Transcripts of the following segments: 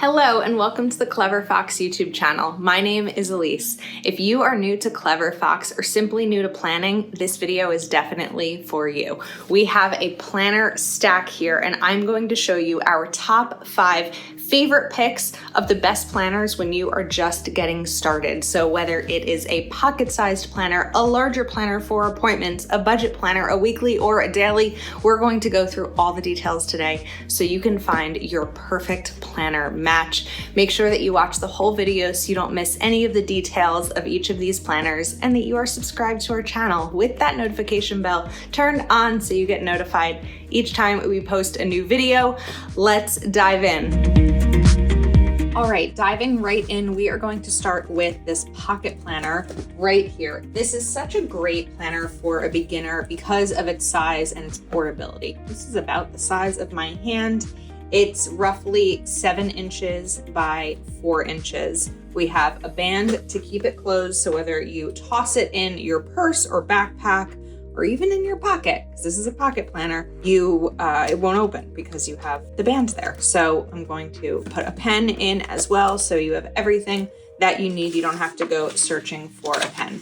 Hello and welcome to the Clever Fox YouTube channel. My name is Ilysse. If you are new to Clever Fox or simply new to planning, this video is definitely for you. We have a planner stack here and I'm going to show you our top 5 favorite picks of the best planners when you are just getting started. So whether it is a pocket-sized planner, a larger planner for appointments, a budget planner, a weekly or a daily, we're going to go through all the details today so you can find your perfect planner match. Make sure that you watch the whole video so you don't miss any of the details of each of these planners and that you are subscribed to our channel with that notification bell turned on so you get notified each time we post a new video. Let's dive in. All right, diving right in, we are going to start with this pocket planner right here. This is such a great planner for a beginner because of its size and its portability. This is about the size of my hand. It's roughly 7 inches by 4 inches. We have a band to keep it closed, so whether you toss it in your purse or backpack, or even in your pocket, because this is a pocket planner, it won't open because you have the band there. So I'm going to put a pen in as well, so you have everything that you need. You don't have to go searching for a pen.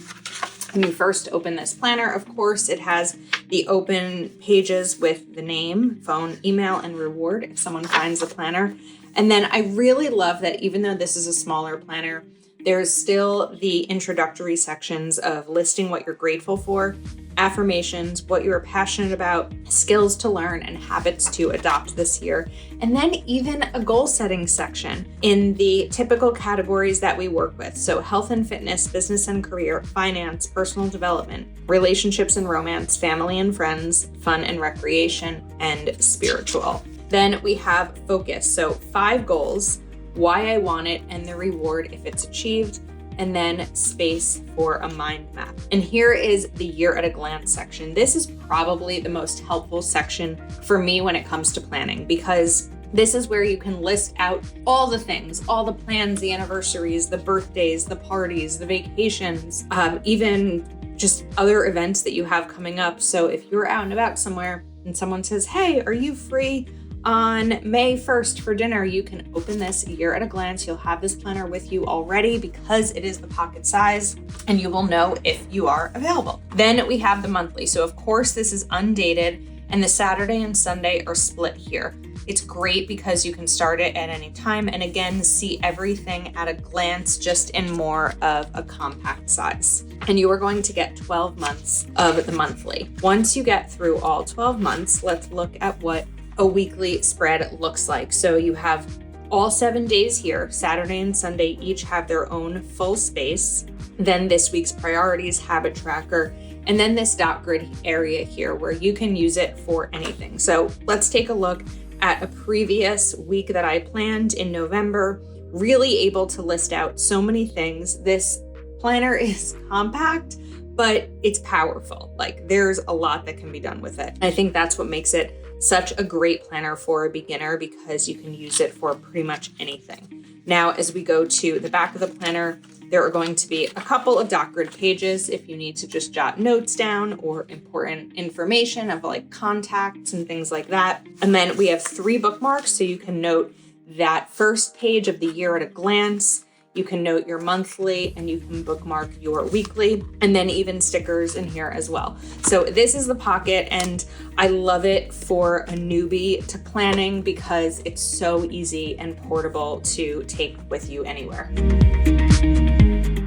When you first open this planner, of course, it has the open pages with the name, phone, email, and reward if someone finds the planner. And then I really love that even though this is a smaller planner, there's still the introductory sections of listing what you're grateful for, affirmations, what you're passionate about, skills to learn, and habits to adopt this year. And then even a goal setting section in the typical categories that we work with. So health and fitness, business and career, finance, personal development, relationships and romance, family and friends, fun and recreation, and spiritual. Then we have focus. So 5 goals, why I want it, and the reward if it's achieved, and then space for a mind map. And here is the year at a glance section. This is probably the most helpful section for me when it comes to planning, because this is where you can list out all the things, all the plans, the anniversaries, the birthdays, the parties, the vacations, even just other events that you have coming up. So if you're out and about somewhere and someone says, hey, are you free on May 1st for dinner, you can open this year at a glance. You'll have this planner with you already because it is the pocket size and you will know if you are available. Then we have the monthly. So of course this is undated and the Saturday and Sunday are split here. It's great because you can start it at any time and again, see everything at a glance just in more of a compact size. And you are going to get 12 months of the monthly. Once you get through all 12 months, let's look at what a weekly spread looks like. So you have all 7 days here, Saturday and Sunday each have their own full space. Then this week's priorities, habit tracker, and then this dot grid area here where you can use it for anything. So let's take a look at a previous week that I planned in November, really able to list out so many things. This planner is compact, but it's powerful. Like there's a lot that can be done with it. I think that's what makes it such a great planner for a beginner because you can use it for pretty much anything. Now, as we go to the back of the planner, there are going to be a couple of dot grid pages if you need to just jot notes down or important information of like contacts and things like that. And then we have 3 bookmarks so you can note that first page of the year at a glance. You can note your monthly and you can bookmark your weekly and then even stickers in here as well. So this is the pocket and I love it for a newbie to planning because it's so easy and portable to take with you anywhere.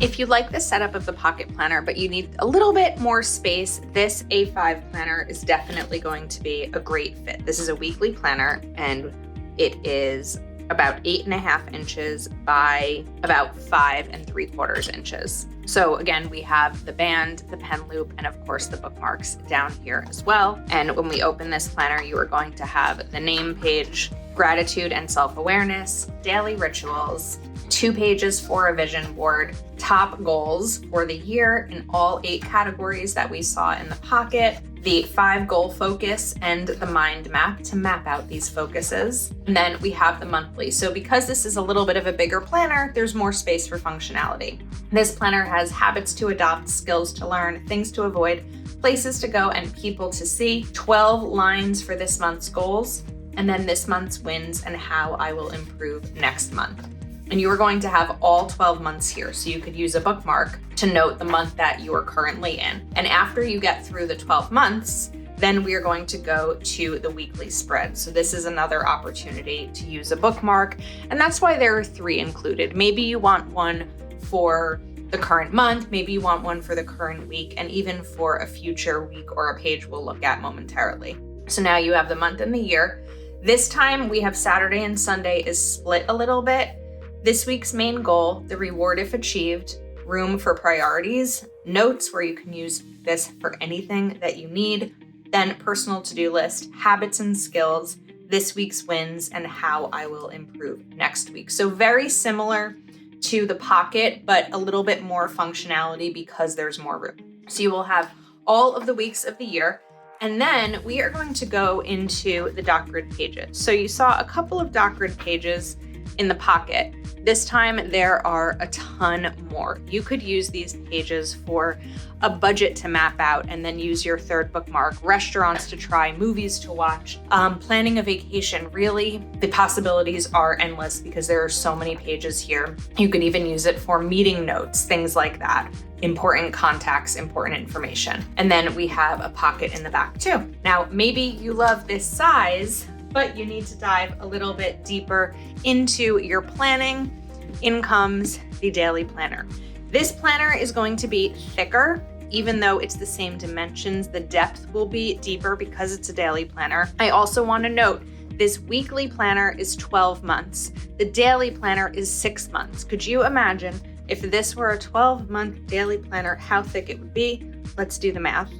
If you like the setup of the pocket planner, but you need a little bit more space, this A5 planner is definitely going to be a great fit. This is a weekly planner and it is about 8.5 inches by about 5 3/4 inches. So again, we have the band, the pen loop, and of course the bookmarks down here as well. And when we open this planner, you are going to have the name page, gratitude and self-awareness, daily rituals, 2 pages for a vision board, top goals for the year in all 8 categories that we saw in the pocket, the 5 goal focus, and the mind map to map out these focuses. And then we have the monthly. So because this is a little bit of a bigger planner, there's more space for functionality. This planner has habits to adopt, skills to learn, things to avoid, places to go, and people to see, 12 lines for this month's goals, and then this month's wins and how I will improve next month. And you are going to have all 12 months here. So you could use a bookmark to note the month that you are currently in. And after you get through the 12 months, then we are going to go to the weekly spread. So this is another opportunity to use a bookmark. And that's why there are 3 included. Maybe you want one for the current month, maybe you want one for the current week, and even for a future week or a page we'll look at momentarily. So now you have the month and the year. This time we have Saturday and Sunday is split a little bit. This week's main goal, the reward if achieved, room for priorities, notes where you can use this for anything that you need, then personal to-do list, habits and skills, this week's wins, and how I will improve next week. So very similar to the pocket, but a little bit more functionality because there's more room. So you will have all of the weeks of the year, and then we are going to go into the dot grid pages. So you saw a couple of dot grid pages in the pocket. This time there are a ton more. You could use these pages for a budget to map out and then use your third bookmark, restaurants to try, movies to watch, planning a vacation. Really, the possibilities are endless because there are so many pages here. You could even use it for meeting notes, things like that. Important contacts, important information. And then we have a pocket in the back too. Now, maybe you love this size, but you need to dive a little bit deeper into your planning. In comes the daily planner. This planner is going to be thicker, even though it's the same dimensions, the depth will be deeper because it's a daily planner. I also want to note this weekly planner is 12 months. The daily planner is 6 months. Could you imagine if this were a 12-month daily planner, how thick it would be? Let's do the math.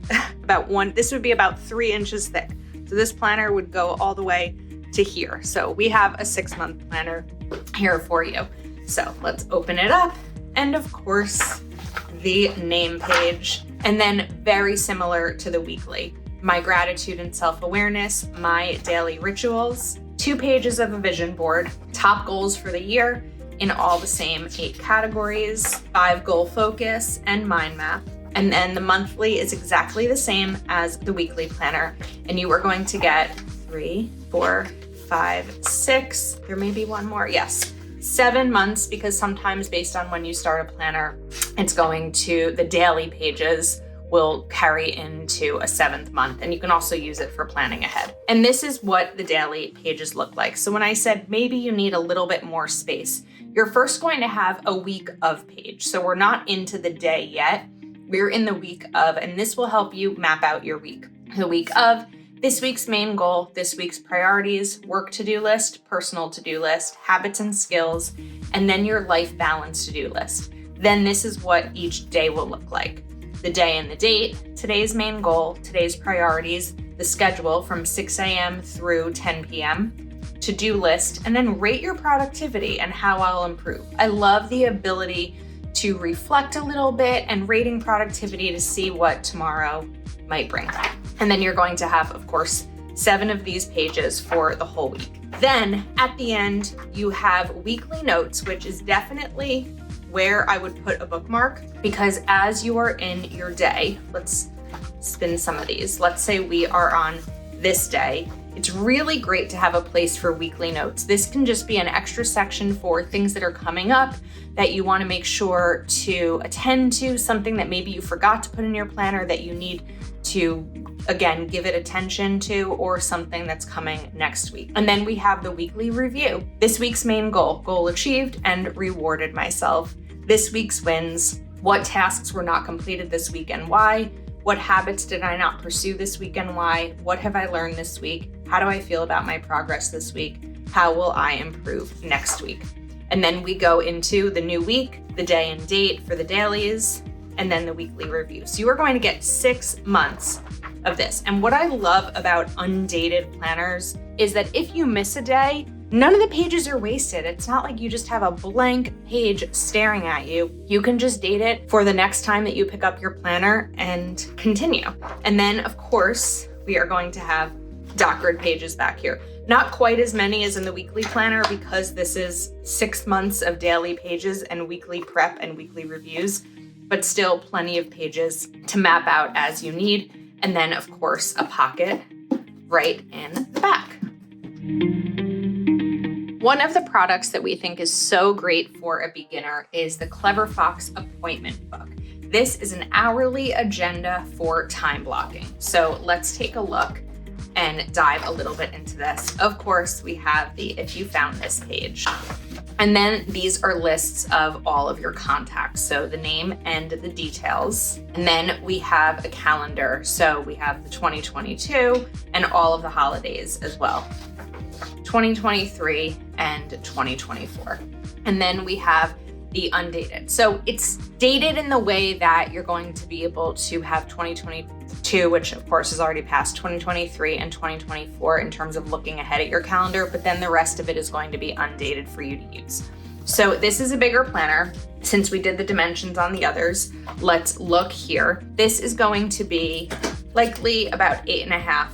This would be about 3 inches thick. So this planner would go all the way to here. So we have a 6-month planner here for you. So let's open it up. And of course, the name page. And then very similar to the weekly, my gratitude and self-awareness, my daily rituals, 2 pages of a vision board, top goals for the year in all the same 8 categories, 5 goal focus, and mind map. And then the monthly is exactly the same as the weekly planner. And you are going to get 3, 4, 5, 6, there may be one more, yes, 7 months, because sometimes based on when you start a planner, it's going to, the daily pages will carry into a 7th month. And you can also use it for planning ahead. And this is what the daily pages look like. So when I said maybe you need a little bit more space, you're first going to have a week of page. So we're not into the day yet. We're in the week of, and this will help you map out your week. The week of, this week's main goal, this week's priorities, work to-do list, personal to-do list, habits and skills, and then your life balance to-do list. Then this is what each day will look like. The day and the date, today's main goal, today's priorities, the schedule from 6 a.m. through 10 p.m., to-do list, and then rate your productivity and how I'll improve. I love the ability to reflect a little bit and rating productivity to see what tomorrow might bring. And then you're going to have, of course, 7 of these pages for the whole week. Then at the end, you have weekly notes, which is definitely where I would put a bookmark, because as you are in your day, let's spin some of these. Let's say we are on this day. It's really great to have a place for weekly notes. This can just be an extra section for things that are coming up that you want to make sure to attend to, something that maybe you forgot to put in your planner that you need to, again, give it attention to, or something that's coming next week. And then we have the weekly review. This week's main goal achieved and rewarded myself. This week's wins, what tasks were not completed this week and why? What habits did I not pursue this week and why? What have I learned this week? How do I feel about my progress this week? How will I improve next week? And then we go into the new week, the day and date for the dailies, and then the weekly review. So you are going to get 6 months of this. And what I love about undated planners is that if you miss a day, none of the pages are wasted. It's not like you just have a blank page staring at you. You can just date it for the next time that you pick up your planner and continue. And then, of course, we are going to have dot grid pages back here. Not quite as many as in the weekly planner because this is 6 months of daily pages and weekly prep and weekly reviews, but still plenty of pages to map out as you need. And then, of course, a pocket right in the back. One of the products that we think is so great for a beginner is the Clever Fox Appointment Book. This is an hourly agenda for time blocking. So let's take a look and dive a little bit into this. Of course, we have the If You Found This page. And then these are lists of all of your contacts. So the name and the details. And then we have a calendar. So we have the 2022 and all of the holidays as well. 2023 and 2024. And then we have the undated. So it's dated in the way that you're going to be able to have 2022, which of course is already past, 2023 and 2024 in terms of looking ahead at your calendar, but then the rest of it is going to be undated for you to use. So this is a bigger planner. Since we did the dimensions on the others, let's look here. This is going to be likely about 8.5.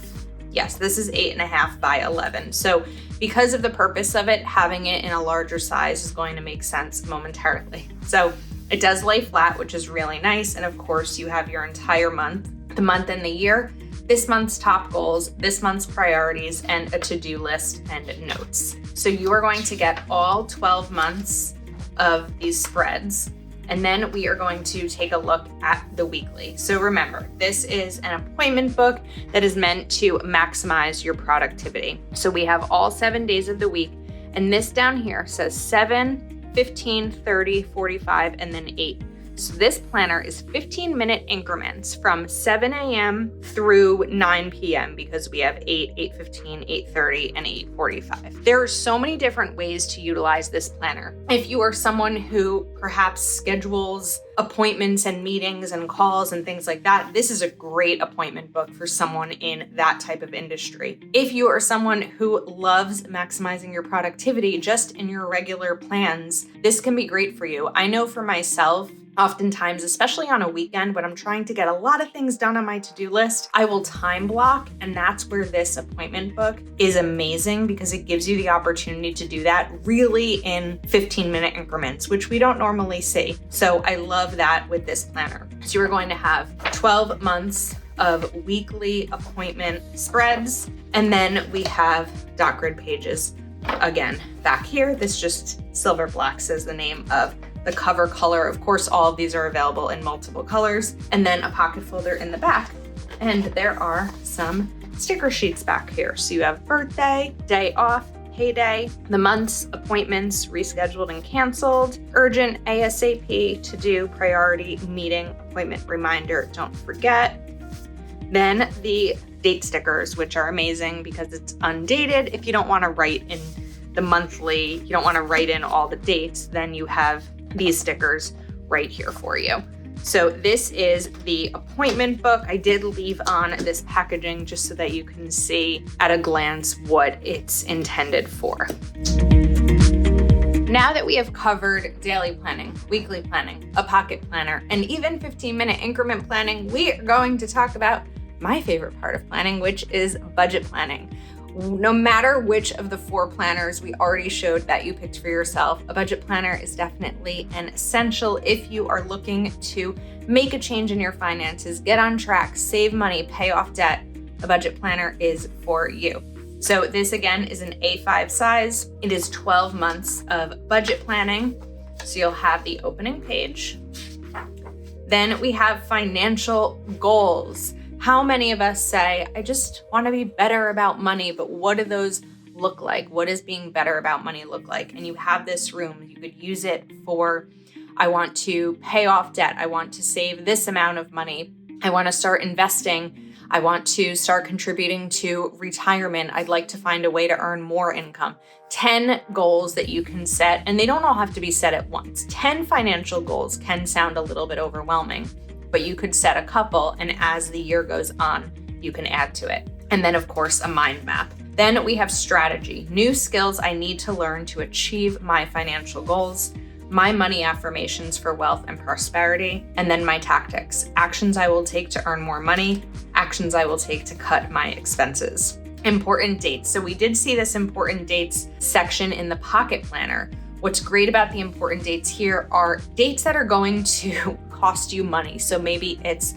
Yes, this is 8.5 by 11. So because of the purpose of it, having it in a larger size is going to make sense momentarily. So it does lay flat, which is really nice. And of course you have your entire month, the month and the year, this month's top goals, this month's priorities, and a to-do list and notes. So you are going to get all 12 months of these spreads. And then we are going to take a look at the weekly. So remember, this is an appointment book that is meant to maximize your productivity. So we have all 7 days of the week. And this down here says 7, 15, 30, 45, and then 8. So this planner is 15-minute increments from 7 a.m. through 9 p.m. because we have 8, 8:15, 8:30, and 8:45. There are so many different ways to utilize this planner. If you are someone who perhaps schedules appointments and meetings and calls and things like that, this is a great appointment book for someone in that type of industry. If you are someone who loves maximizing your productivity just in your regular plans, this can be great for you. I know for myself, oftentimes, especially on a weekend when I'm trying to get a lot of things done on my to-do list, I will time block, and that's where this appointment book is amazing because it gives you the opportunity to do that really in 15-minute increments, which we don't normally see. So I love that with this planner. So you're going to have 12 months of weekly appointment spreads, and then we have dot grid pages. Again, back here, this just silver black says the name of the cover color. Of course, all of these are available in multiple colors, and then a pocket folder in the back. And there are some sticker sheets back here. So you have birthday, day off, payday, the months, appointments, rescheduled and canceled, urgent, ASAP, to do, priority, meeting, appointment, reminder, don't forget. Then the date stickers, which are amazing because it's undated. If you don't want to write in the monthly, you don't want to write in all the dates, then you have these stickers right here for you. So this is the appointment book. I did leave on this packaging just so that you can see at a glance what it's intended for. Now that we have covered daily planning, weekly planning, a pocket planner, and even 15-minute increment planning, we are going to talk about my favorite part of planning, which is budget planning. No matter which of the 4 planners we already showed that you picked for yourself, a budget planner is definitely an essential if you are looking to make a change in your finances, get on track, save money, pay off debt. A budget planner is for you. So this again is an A5 size. It is 12 months of budget planning. So you'll have the opening page. Then we have financial goals. How many of us say, I just want to be better about money, but what do those look like? What does being better about money look like? And you have this room. You could use it for, I want to pay off debt. I want to save this amount of money. I want to start investing. I want to start contributing to retirement. I'd like to find a way to earn more income. 10 goals that you can set, and they don't all have to be set at once. 10 financial goals can sound a little bit overwhelming, but you could set a couple, and as the year goes on, you can add to it. And then of course, a mind map. Then we have strategy, new skills I need to learn to achieve my financial goals, my money affirmations for wealth and prosperity, and then my tactics, actions I will take to earn more money, actions I will take to cut my expenses. Important dates. So we did see this important dates section in the pocket planner. What's great about the important dates here are dates that are going to cost you money. So maybe it's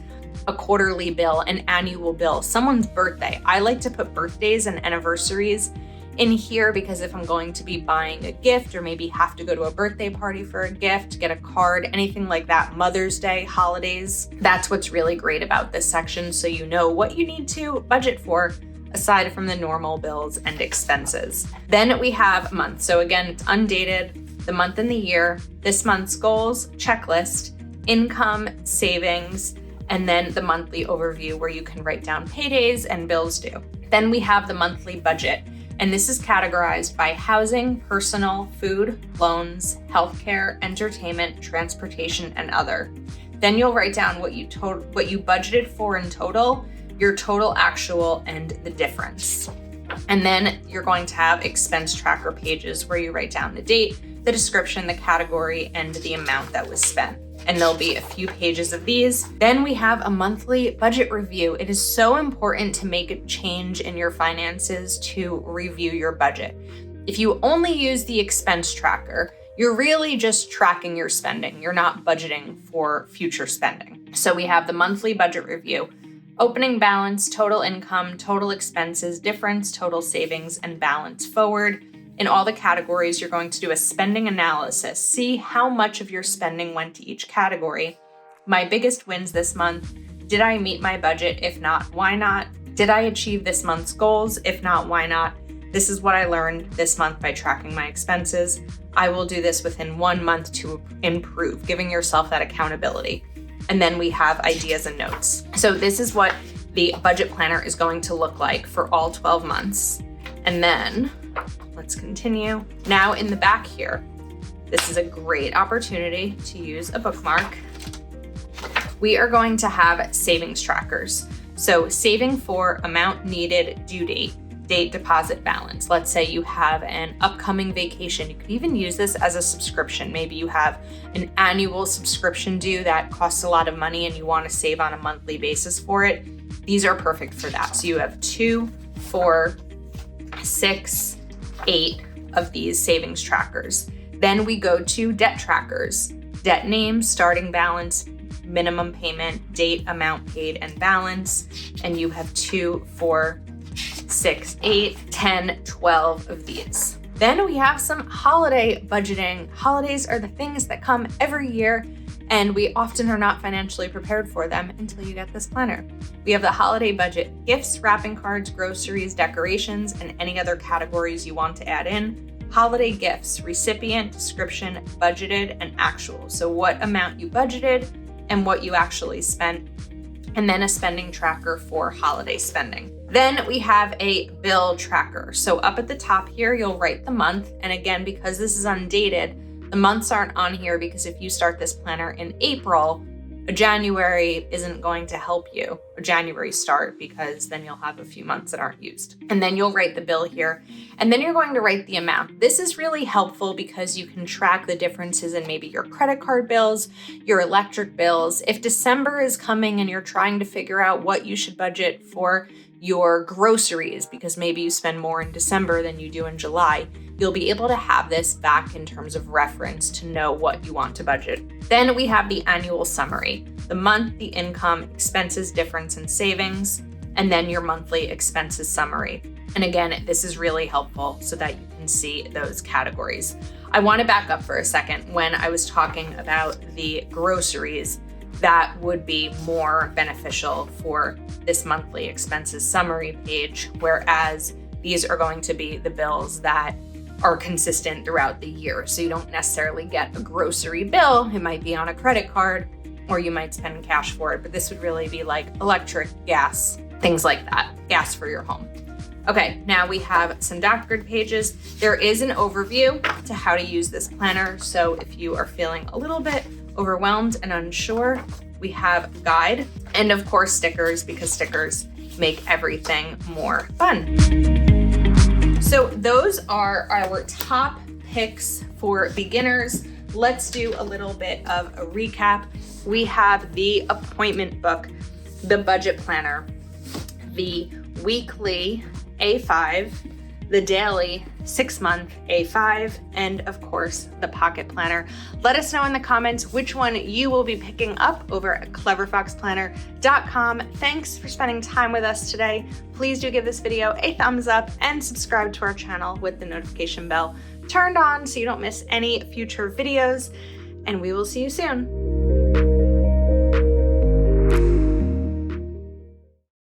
a quarterly bill, an annual bill, someone's birthday. I like to put birthdays and anniversaries in here because if I'm going to be buying a gift or maybe have to go to a birthday party for a gift, get a card, anything like that, Mother's Day, holidays, that's what's really great about this section. So you know what you need to budget for aside from the normal bills and expenses. Then we have month. So again, it's undated, the month and the year, this month's goals, checklist, income, savings, and then the monthly overview where you can write down paydays and bills due. Then we have the monthly budget, and this is categorized by housing, personal, food, loans, healthcare, entertainment, transportation, and other. Then you'll write down what you budgeted for in total, your total actual, and the difference. And then you're going to have expense tracker pages where you write down the date, the description, the category, and the amount that was spent. And there'll be a few pages of these. Then we have a monthly budget review. It is so important to make a change in your finances to review your budget. If you only use the expense tracker, you're really just tracking your spending. You're not budgeting for future spending. So we have the monthly budget review, opening balance, total income, total expenses, difference, total savings, and balance forward. In all the categories, you're going to do a spending analysis. See how much of your spending went to each category. My biggest wins this month. Did I meet my budget? If not, why not? Did I achieve this month's goals? If not, why not? This is what I learned this month by tracking my expenses. I will do this within 1 month to improve, giving yourself that accountability. And then we have ideas and notes. So this is what the budget planner is going to look like for all 12 months. And then let's continue. Now in the back here, this is a great opportunity to use a bookmark. We are going to have savings trackers. So saving for amount needed, due date, date, deposit, balance. Let's say you have an upcoming vacation. You could even use this as a subscription. Maybe you have an annual subscription due that costs a lot of money and you want to save on a monthly basis for it. These are perfect for that. So you have 2, 4, 6, 8 of these savings trackers. Then we go to debt trackers, debt name, starting balance, minimum payment, date, amount paid, and balance. And you have 2, 4, 6, 8, 10, 12 of these. Then we have some holiday budgeting. Holidays are the things that come every year, and we often are not financially prepared for them until you get this planner. We have the holiday budget: gifts, wrapping cards, groceries, decorations, and any other categories you want to add in. Holiday gifts: recipient, description, budgeted, and actual. So what amount you budgeted and what you actually spent. And then a spending tracker for holiday spending. Then we have a bill tracker. So up at the top here, you'll write the month. And again, because this is undated, the months aren't on here because if you start this planner in April, a January isn't going to help you, a January start, because then you'll have a few months that aren't used. And then you'll write the bill here, and then you're going to write the amount. This is really helpful because you can track the differences in maybe your credit card bills, your electric bills. If December is coming and you're trying to figure out what you should budget for your groceries, because maybe you spend more in December than you do in July, you'll be able to have this back in terms of reference to know what you want to budget. Then we have the annual summary, the month, the income, expenses, difference, and savings, and then your monthly expenses summary. And again, this is really helpful so that you can see those categories. I want to back up for a second. When I was talking about the groceries, that would be more beneficial for this monthly expenses summary page, whereas these are going to be the bills that are consistent throughout the year. So you don't necessarily get a grocery bill. It might be on a credit card, or you might spend cash for it, but this would really be like electric, gas, things like that, gas for your home. Okay, now we have some doc-grid pages. There is an overview to how to use this planner. So if you are feeling a little bit overwhelmed and unsure, we have a guide, and of course stickers, because stickers make everything more fun. So those are our top picks for beginners. Let's do a little bit of a recap. We have the appointment book, the budget planner, the weekly A5, the daily, 6-month, A5, and of course, the pocket planner. Let us know in the comments which one you will be picking up over at cleverfoxplanner.com. Thanks for spending time with us today. Please do give this video a thumbs up and subscribe to our channel with the notification bell turned on so you don't miss any future videos, and we will see you soon.